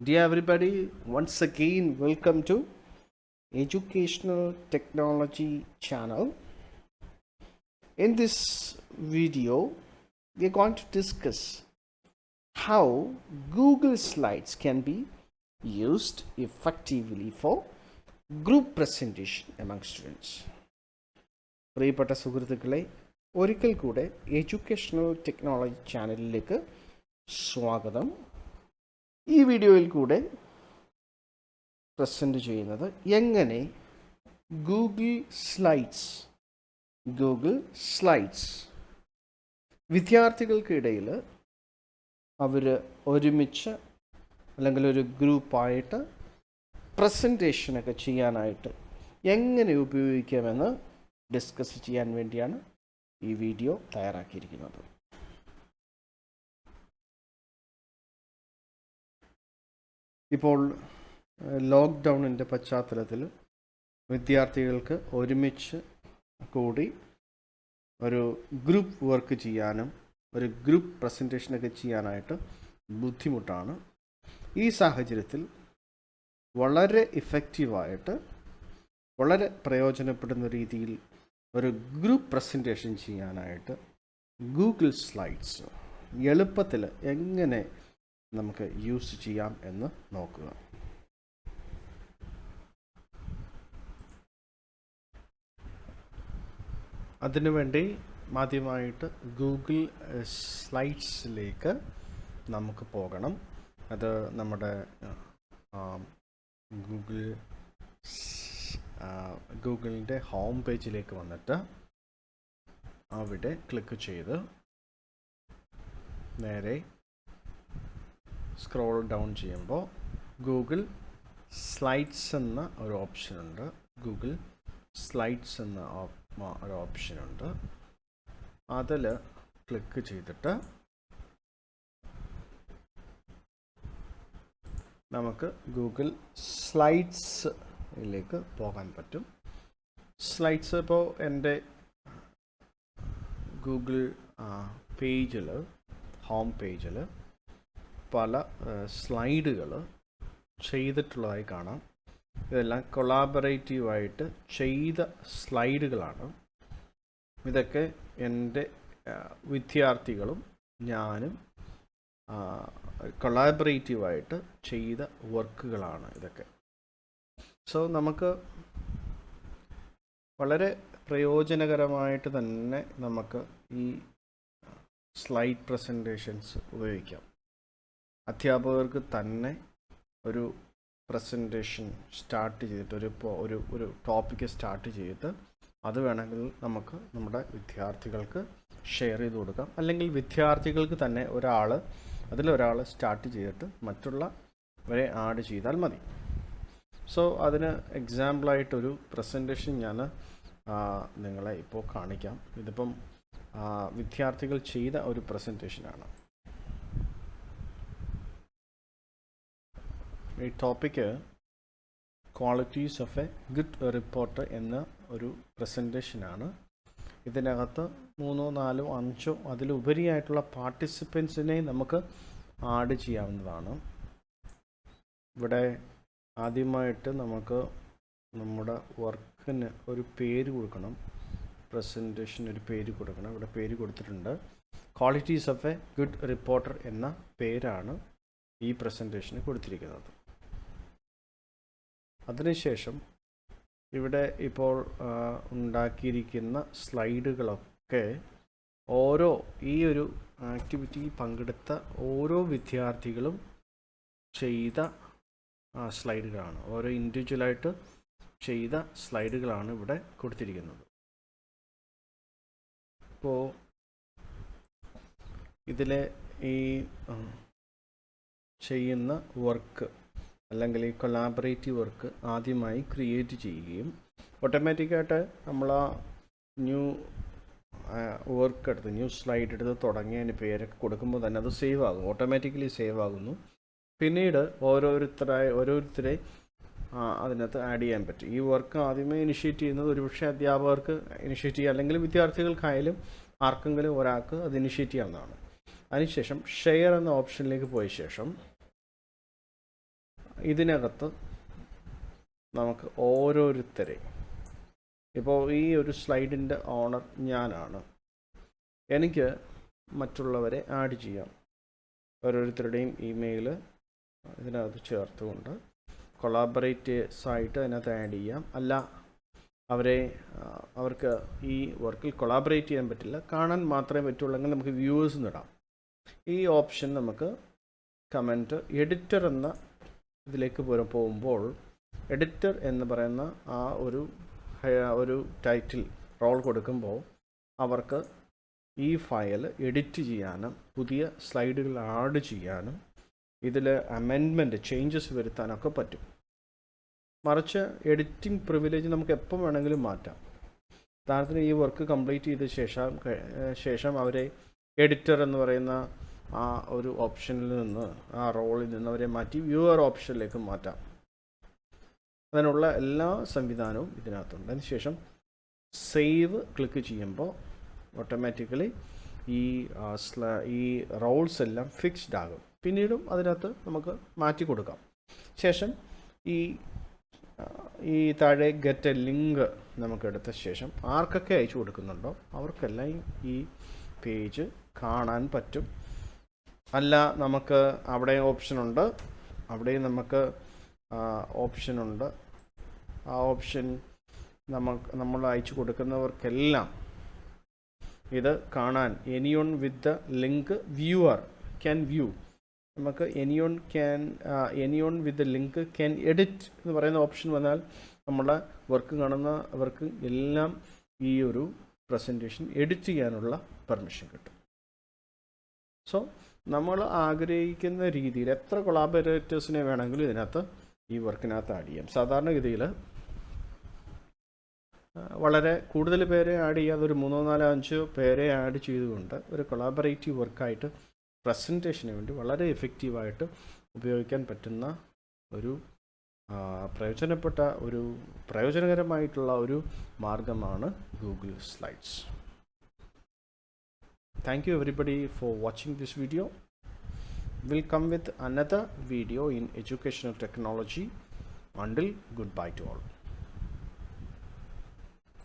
Dear everybody, once again, welcome to Educational Technology channel. In this video, we are going to discuss how Google Slides can be used effectively for group presentation among students. പ്രിയപ്പെട്ട സുഹൃത്തുക്കളെ, ഒരിക്കൽ കൂടെ educational technology ചാനലിലേക്ക് സ്വാഗതം. ഈ വീഡിയോയിൽ കൂടെ present ചെയ്യുന്നത് എങ്ങനെ ഗൂഗിൾ സ്ലൈഡ്സ് വിദ്യാർത്ഥികൾക്കിടയിൽ അവർ ഒരുമിച്ച് അല്ലെങ്കിൽ ഒരു ഗ്രൂപ്പായിട്ട് പ്രസൻറ്റേഷനൊക്കെ ചെയ്യാനായിട്ട് എങ്ങനെ ഉപയോഗിക്കാമെന്ന് ഡിസ്കസ് ചെയ്യാൻ വേണ്ടിയാണ് ഈ വീഡിയോ തയ്യാറാക്കിയിരിക്കുന്നത്. ഇപ്പോൾ ലോക്ക്ഡൗണിൻ്റെ പശ്ചാത്തലത്തിൽ വിദ്യാർത്ഥികൾക്ക് ഒരുമിച്ച് കൂടി ഒരു ഗ്രൂപ്പ് വർക്ക് ചെയ്യാനും ഒരു ഗ്രൂപ്പ് പ്രസൻറ്റേഷനൊക്കെ ചെയ്യാനായിട്ട് ബുദ്ധിമുട്ടാണ്. ഈ സാഹചര്യത്തിൽ വളരെ ഇഫക്റ്റീവായിട്ട് വളരെ പ്രയോജനപ്പെടുന്ന രീതിയിൽ ഒരു ഗ്രൂപ്പ് പ്രസൻറ്റേഷൻ ചെയ്യാനായിട്ട് ഗൂഗിൾ സ്ലൈഡ്സ് എളുപ്പത്തിൽ എങ്ങനെ നമുക്ക് യൂസ് ചെയ്യാം എന്ന് നോക്കുക. അതിനുവേണ്ടി ആദ്യമായിട്ട് ഗൂഗിൾ സ്ലൈഡ്സിലേക്ക് നമുക്ക് പോകണം. അത് നമ്മുടെ ഗൂഗിളിൻ്റെ ഹോം പേജിലേക്ക് വന്നിട്ട് അവിടെ ക്ലിക്ക് ചെയ്ത് നേരെ സ്ക്രോൾ ഡൗൺ ചെയ്യുമ്പോൾ ഗൂഗിൾ സ്ലൈഡ്സ് എന്ന ഒരു ഓപ്ഷനുണ്ട്. ഗൂഗിൾ സ്ലൈഡ്സ് എന്ന ഒരു ഓപ്ഷനുണ്ട്. അതിൽ ക്ലിക്ക് ചെയ്തിട്ട് നമുക്ക് ഗൂഗിൾ സ്ലൈഡ്സിലേക്ക് പോകാൻ പറ്റും. സ്ലൈഡ്സ് ഇപ്പോൾ എൻ്റെ ഗൂഗിൾ പേജിൽ ഹോം പേജിൽ പല സ്ലൈഡുകൾ ചെയ്തിട്ടുള്ളതായി കാണാം. ഇതെല്ലാം കൊളാബറേറ്റീവായിട്ട് ചെയ്ത സ്ലൈഡുകളാണ്. ഇതൊക്കെ എൻ്റെ വിദ്യാർത്ഥികളും ഞാനും കൊളാബറേറ്റീവായിട്ട് ചെയ്ത വർക്കുകളാണ് ഇതൊക്കെ. സോ നമുക്ക് വളരെ പ്രയോജനകരമായിട്ട് തന്നെ നമുക്ക് ഈ സ്ലൈഡ് പ്രസൻറ്റേഷൻസ് ഉപയോഗിക്കാം. അധ്യാപകർക്ക് തന്നെ ഒരു പ്രസൻറ്റേഷൻ സ്റ്റാർട്ട് ചെയ്തിട്ട് ഒരു ടോപ്പിക്ക് സ്റ്റാർട്ട് ചെയ്തിട്ട് അത് വേണമെങ്കിൽ നമുക്ക് നമ്മുടെ വിദ്യാർത്ഥികൾക്ക് ഷെയർ ചെയ്ത് കൊടുക്കാം. അല്ലെങ്കിൽ വിദ്യാർത്ഥികൾക്ക് തന്നെ അതിലൊരാൾ സ്റ്റാർട്ട് ചെയ്തിട്ട് മറ്റുള്ളവരെ ആഡ് ചെയ്താൽ മതി. സോ അതിന് എക്സാമ്പിളായിട്ടൊരു പ്രസൻറ്റേഷൻ ഞാൻ നിങ്ങളെ ഇപ്പോൾ കാണിക്കാം. ഇതിപ്പം വിദ്യാർത്ഥികൾ ചെയ്ത ഒരു പ്രസൻറ്റേഷനാണ്. ഈ topic qualities of A good reporter എന്ന ഒരു പ്രസൻറ്റേഷനാണ്. ഇതിനകത്ത് 3, 4, 5 അതിലുപരിയായിട്ടുള്ള പാർട്ടിസിപ്പൻസിനെ നമുക്ക് ആഡ് ചെയ്യാവുന്നതാണ്. ഇവിടെ ആദ്യമായിട്ട് നമുക്ക് നമ്മുടെ വർക്കിന് ഒരു പേര് കൊടുക്കണം. പ്രസൻറ്റേഷൻ ഒരു പേര് കൊടുക്കണം. ഇവിടെ പേര് കൊടുത്തിട്ടുണ്ട്. Qualities of A good reporter എന്ന പേരാണ് ഈ പ്രസൻറ്റേഷന് കൊടുത്തിരിക്കുന്നത്. അതിനുശേഷം ഇവിടെ ഇപ്പോൾ ഉണ്ടാക്കിയിരിക്കുന്ന സ്ലൈഡുകളൊക്കെ ഈ ഒരു ആക്ടിവിറ്റിയിൽ പങ്കെടുത്ത ഓരോ വിദ്യാർത്ഥികളും ചെയ്ത സ്ലൈഡുകളാണ്. ഓരോ ഇൻഡിവിജ്വലായിട്ട് ചെയ്ത സ്ലൈഡുകളാണ് ഇവിടെ കൊടുത്തിരിക്കുന്നത്. ഇപ്പോൾ ഇതിലെ ഈ ചെയ്യുന്ന വർക്ക് അല്ലെങ്കിൽ ഈ കൊളാബറേറ്റീവ് വർക്ക് ആദ്യമായി ക്രിയേറ്റ് ചെയ്യുകയും ഓട്ടോമാറ്റിക്കായിട്ട് നമ്മൾ ആ ന്യൂ വർക്ക് എടുത്ത് ന്യൂ സ്ലൈഡ് എടുത്ത് തുടങ്ങിയതിന് പേരൊക്കെ കൊടുക്കുമ്പോൾ തന്നെ അത് സേവ് ആകും, ഓട്ടോമാറ്റിക്കലി സേവ് ആകുന്നു. പിന്നീട് ഓരോരുത്തരെ അതിനകത്ത് ആഡ് ചെയ്യാൻ പറ്റും. ഈ വർക്ക് ആദ്യമേ ഇനിഷ്യേറ്റ് ചെയ്യുന്നത് ഒരുപക്ഷെ അധ്യാപകർക്ക് ഇനിഷ്യേറ്റ് ചെയ്യുക, അല്ലെങ്കിൽ വിദ്യാർത്ഥികൾക്കായാലും ആർക്കെങ്കിലും ഒരാൾക്ക് അത് ഇനിഷ്യേറ്റ് ചെയ്യാവുന്നതാണ്. അതിനുശേഷം ഷെയർ എന്ന ഓപ്ഷനിലേക്ക് പോയ ശേഷം ഇതിനകത്ത് നമുക്ക് ഓരോരുത്തരെ, ഇപ്പോൾ ഈ ഒരു സ്ലൈഡിൻ്റെ ഓണർ ഞാനാണ്, എനിക്ക് മറ്റുള്ളവരെ ആഡ് ചെയ്യാം. ഓരോരുത്തരുടെയും ഇമെയിൽ ഇതിനകത്ത് ചേർത്തുകൊണ്ട് കൊളാബറേറ്റേഴ്സ് ആയിട്ട് അതിനകത്ത് ആഡ് ചെയ്യാം. അല്ല അവർക്ക് ഈ വർക്കിൽ കൊളാബറേറ്റ് ചെയ്യാൻ പറ്റില്ല, കാണാൻ മാത്രമേ പറ്റുള്ളെങ്കിൽ നമുക്ക് വ്യൂവേഴ്സ് ഇടാം. ഈ ഓപ്ഷൻ നമുക്ക് കമൻറ്റ് എഡിറ്റർ എന്ന ഇതിലേക്ക് പോകുമ്പോൾ എഡിറ്റർ എന്ന് പറയുന്ന ആ ഒരു ടൈറ്റിൽ റോൾ കൊടുക്കുമ്പോൾ അവർക്ക് ഈ ഫയൽ എഡിറ്റ് ചെയ്യാനും പുതിയ സ്ലൈഡുകൾ ആഡ് ചെയ്യാനും ഇതിൽ അമെൻഡ്മെൻറ്റ് ചേഞ്ചസ് വരുത്താനൊക്കെ പറ്റും. മറിച്ച് എഡിറ്റിംഗ് പ്രിവിലേജ് നമുക്ക് എപ്പോൾ വേണമെങ്കിലും മാറ്റാം. ഉദാഹരണത്തിന് ഈ വർക്ക് കംപ്ലീറ്റ് ചെയ്ത ശേഷം അവരെ എഡിറ്റർ എന്ന് പറയുന്ന ആ ഒരു ഓപ്ഷനിൽ നിന്ന്, ആ റോളിൽ നിന്ന് അവരെ മാറ്റി വ്യൂവർ ഓപ്ഷനിലേക്ക് മാറ്റാം. അതിനുള്ള എല്ലാ സംവിധാനവും ഇതിനകത്തുണ്ട്. അതിനുശേഷം സേവ് ക്ലിക്ക് ചെയ്യുമ്പോൾ ഓട്ടോമാറ്റിക്കലി ഈ റോൾസ് എല്ലാം ഫിക്സ്ഡ് ആകും. പിന്നീടും അതിനകത്ത് നമുക്ക് മാറ്റി കൊടുക്കാം. ശേഷം ഈ താഴെ ഗെറ്റ് എ ലിങ്ക് നമുക്ക് എടുത്ത ശേഷം ആർക്കൊക്കെ അയച്ചു കൊടുക്കുന്നുണ്ടോ അവർക്കെല്ലാം ഈ പേജ് കാണാൻ പറ്റും. അല്ല, നമുക്ക് അവിടെ ഓപ്ഷനുണ്ട്, അവിടെയും നമുക്ക് ഓപ്ഷനുണ്ട്. ആ ഓപ്ഷൻ നമ്മൾ അയച്ചു കൊടുക്കുന്നവർക്കെല്ലാം ഇത് കാണാൻ anyone with the link viewer can view, നമുക്ക് anyone with the link can edit എന്ന് പറയുന്ന ഓപ്ഷൻ വന്നാൽ നമ്മളെ വർക്ക് കാണുന്നവർക്ക് എല്ലാം ഈ ഒരു പ്രസൻറ്റേഷൻ എഡിറ്റ് ചെയ്യാനുള്ള പെർമിഷൻ കിട്ടും. സോ നമ്മൾ ആഗ്രഹിക്കുന്ന രീതിയിൽ എത്ര കൊളാബറേറ്റേഴ്സിനെ വേണമെങ്കിലും ഇതിനകത്ത് ഈ വർക്കിനകത്ത് ആഡ് ചെയ്യാം. സാധാരണഗതിയിൽ വളരെ കൂടുതൽ പേരെ ആഡ് ചെയ്യാതെ ഒരു 3, 4, 5 പേരെ ആഡ് ചെയ്തുകൊണ്ട് ഒരു കൊളാബറേറ്റീവ് വർക്കായിട്ട് പ്രസൻറ്റേഷന് വേണ്ടി വളരെ എഫക്റ്റീവായിട്ട് ഉപയോഗിക്കാൻ പറ്റുന്ന ഒരു പ്രയോജനകരമായിട്ടുള്ള ഒരു മാർഗമാണ് Google slides. Thank you everybody for watching this video. We'll come with another video in educational technology. Until goodbye to all.